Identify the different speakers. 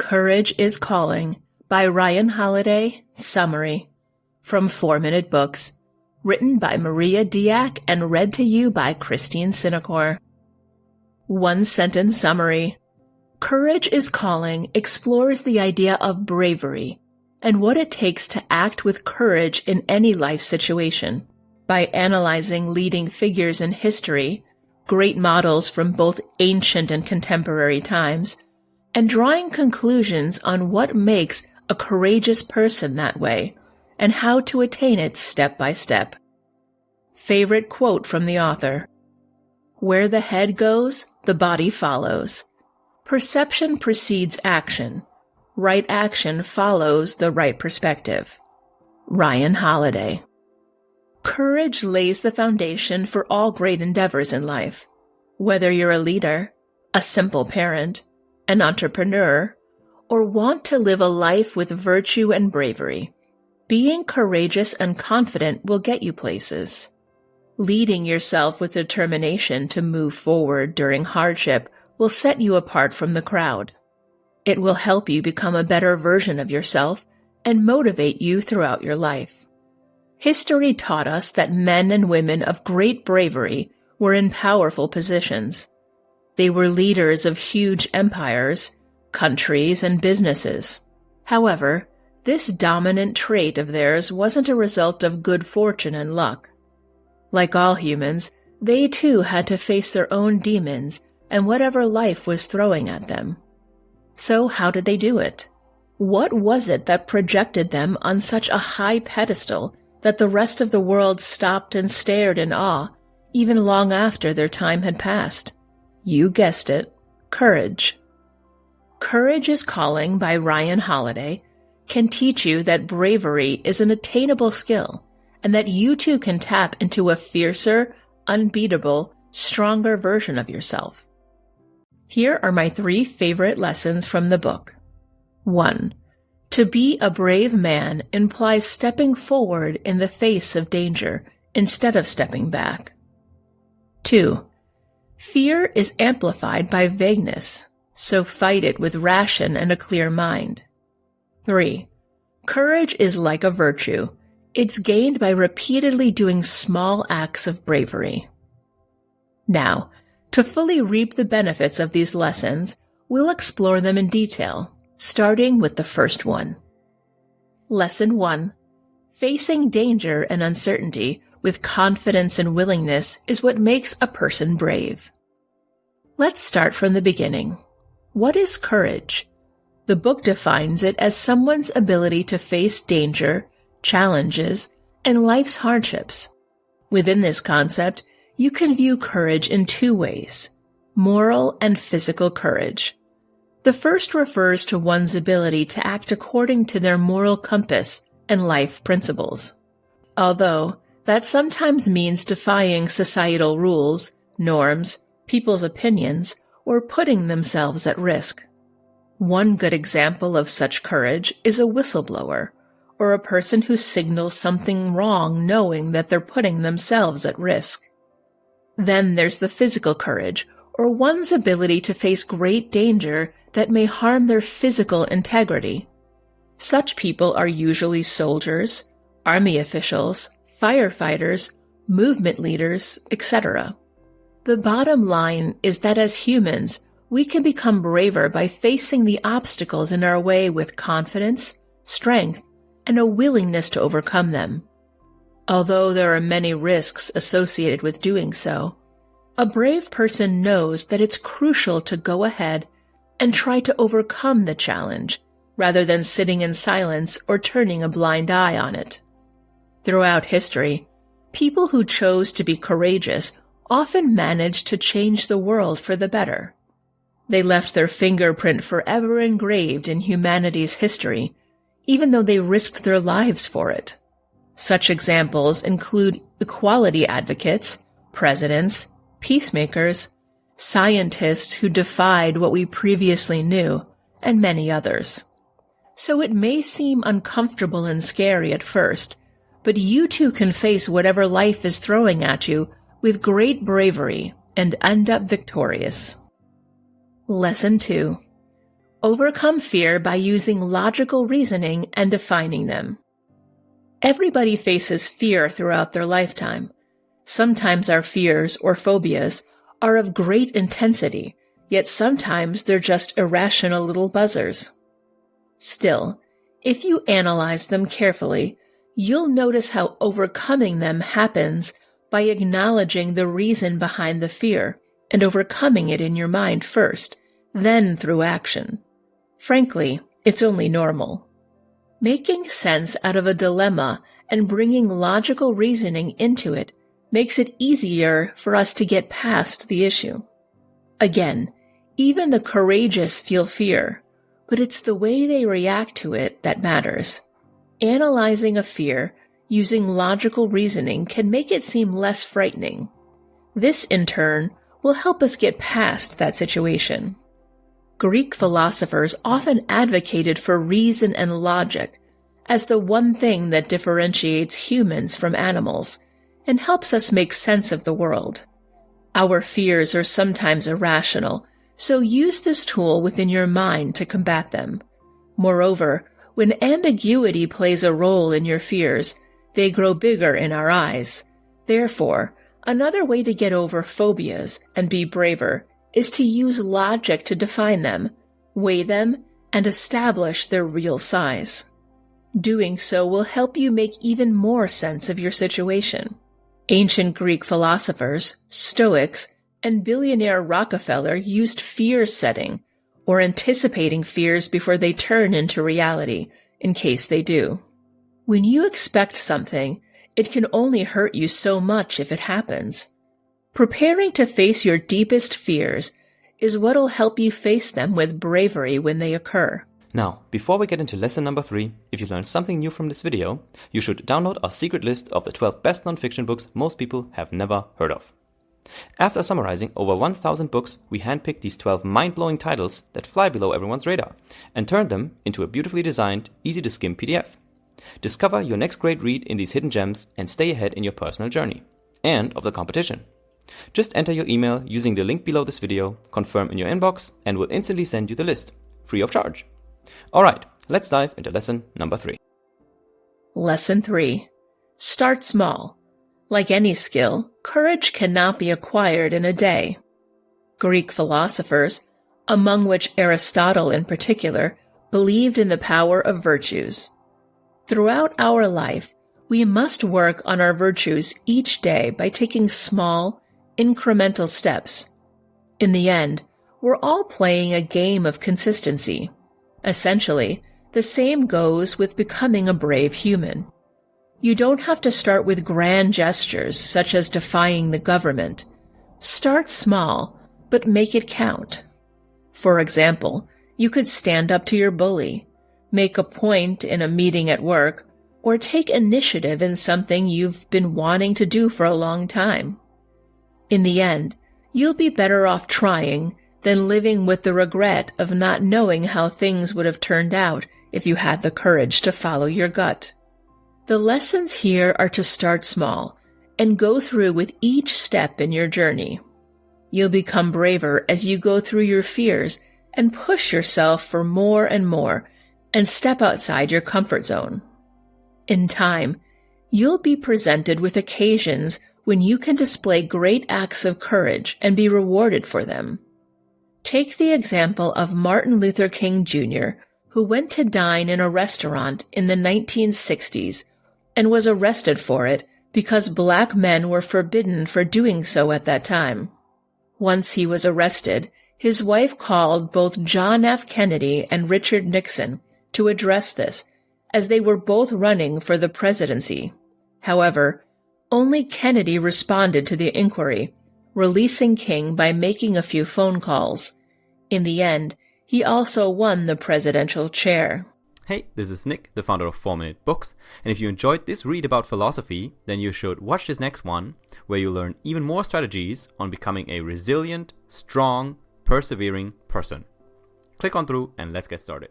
Speaker 1: Courage is Calling by Ryan Holiday, Summary, from 4-Minute Books, written by Maria Diak and read to you by Christine Sinacor. One-sentence summary. Courage is Calling explores the idea of bravery and what it takes to act with courage in any life situation by analyzing leading figures in history, great models from both ancient and contemporary times, and drawing conclusions on what makes a courageous person that way and how to attain it step by step. Favorite quote from the author: "Where the head goes, the body follows. Perception precedes action. Right action follows the right perspective." Ryan Holiday. Courage lays the foundation for all great endeavors in life. Whether you're a leader, a simple parent, an entrepreneur, or want to live a life with virtue and bravery, being courageous and confident will get you places. Leading yourself with determination to move forward during hardship will set you apart from the crowd. It will help you become a better version of yourself and motivate you throughout your life. History taught us that men and women of great bravery were in powerful positions. They were leaders of huge empires, countries, and businesses. However, this dominant trait of theirs wasn't a result of good fortune and luck. Like all humans, they too had to face their own demons and whatever life was throwing at them. So how did they do it? What was it that projected them on such a high pedestal that the rest of the world stopped and stared in awe, even long after their time had passed? You guessed it, courage. Courage is Calling by Ryan Holiday can teach you that bravery is an attainable skill and that you too can tap into a fiercer, unbeatable, stronger version of yourself. Here are my 3 favorite lessons from the book. 1. To be a brave man implies stepping forward in the face of danger instead of stepping back. 2. Fear is amplified by vagueness, so fight it with ration and a clear mind. 3. Courage is like a virtue. It's gained by repeatedly doing small acts of bravery. Now, to fully reap the benefits of these lessons, we'll explore them in detail, starting with the first one. Lesson 1. Facing danger and uncertainty with confidence and willingness is what makes a person brave. Let's start from the beginning. What is courage? The book defines it as someone's ability to face danger, challenges, and life's hardships. Within this concept, you can view courage in 2 ways: moral and physical courage. The first refers to one's ability to act according to their moral compass and life principles. Although that sometimes means defying societal rules, norms, people's opinions, or putting themselves at risk. One good example of such courage is a whistleblower, or a person who signals something wrong knowing that they're putting themselves at risk. Then there's the physical courage, or one's ability to face great danger that may harm their physical integrity. Such people are usually soldiers, army officials, firefighters, movement leaders, etc. The bottom line is that as humans, we can become braver by facing the obstacles in our way with confidence, strength, and a willingness to overcome them. Although there are many risks associated with doing so, a brave person knows that it's crucial to go ahead and try to overcome the challenge, rather than sitting in silence or turning a blind eye on it. Throughout history, people who chose to be courageous often managed to change the world for the better. They left their fingerprint forever engraved in humanity's history, even though they risked their lives for it. Such examples include equality advocates, presidents, peacemakers, scientists who defied what we previously knew, and many others. So it may seem uncomfortable and scary at first, but you too can face whatever life is throwing at you with great bravery and end up victorious. Lesson 2. Overcome fear by using logical reasoning and defining them. Everybody faces fear throughout their lifetime. Sometimes our fears or phobias are of great intensity, yet sometimes they're just irrational little buzzers. Still, if you analyze them carefully, you'll notice how overcoming them happens by acknowledging the reason behind the fear and overcoming it in your mind first, then through action. Frankly, it's only normal. Making sense out of a dilemma and bringing logical reasoning into it makes it easier for us to get past the issue. Again, even the courageous feel fear, but it's the way they react to it that matters. Analyzing a fear using logical reasoning can make it seem less frightening. This, in turn, will help us get past that situation. Greek philosophers often advocated for reason and logic as the one thing that differentiates humans from animals and helps us make sense of the world. Our fears are sometimes irrational, so use this tool within your mind to combat them. Moreover, when ambiguity plays a role in your fears, they grow bigger in our eyes. Therefore, another way to get over phobias and be braver is to use logic to define them, weigh them, and establish their real size. Doing so will help you make even more sense of your situation. Ancient Greek philosophers, Stoics, and billionaire Rockefeller used fear setting, or anticipating fears before they turn into reality, in case they do. When you expect something, it can only hurt you so much if it happens. Preparing to face your deepest fears is what'll help you face them with bravery when they occur.
Speaker 2: Now, before we get into lesson number 3, if you learned something new from this video, you should download our secret list of the 12 best non-fiction books most people have never heard of. After summarizing over 1,000 books, we handpicked these 12 mind-blowing titles that fly below everyone's radar and turned them into a beautifully designed, easy-to-skim PDF. Discover your next great read in these hidden gems and stay ahead in your personal journey and of the competition. Just enter your email using the link below this video, confirm in your inbox, and we'll instantly send you the list, free of charge. Alright, let's dive into lesson number 3.
Speaker 1: Lesson 3. Start small. Like any skill, courage cannot be acquired in a day. Greek philosophers, among which Aristotle in particular, believed in the power of virtues. Throughout our life, we must work on our virtues each day by taking small, incremental steps. In the end, we're all playing a game of consistency. Essentially, the same goes with becoming a brave human. You don't have to start with grand gestures such as defying the government. Start small, but make it count. For example, you could stand up to your bully, make a point in a meeting at work, or take initiative in something you've been wanting to do for a long time. In the end, you'll be better off trying than living with the regret of not knowing how things would have turned out if you had the courage to follow your gut. The lessons here are to start small and go through with each step in your journey. You'll become braver as you go through your fears and push yourself for more and step outside your comfort zone. In time, you'll be presented with occasions when you can display great acts of courage and be rewarded for them. Take the example of Martin Luther King Jr., who went to dine in a restaurant in the 1960s and was arrested for it because black men were forbidden for doing so at that time. Once he was arrested, his wife called both John F. Kennedy and Richard Nixon to address this, as they were both running for the presidency. However, only Kennedy responded to the inquiry, releasing King by making a few phone calls. In the end, he also won the presidential chair.
Speaker 2: Hey, this is Nick, the founder of 4-Minute Books, and if you enjoyed this read about philosophy, then you should watch this next one, where you learn even more strategies on becoming a resilient, strong, persevering person. Click on through and let's get started.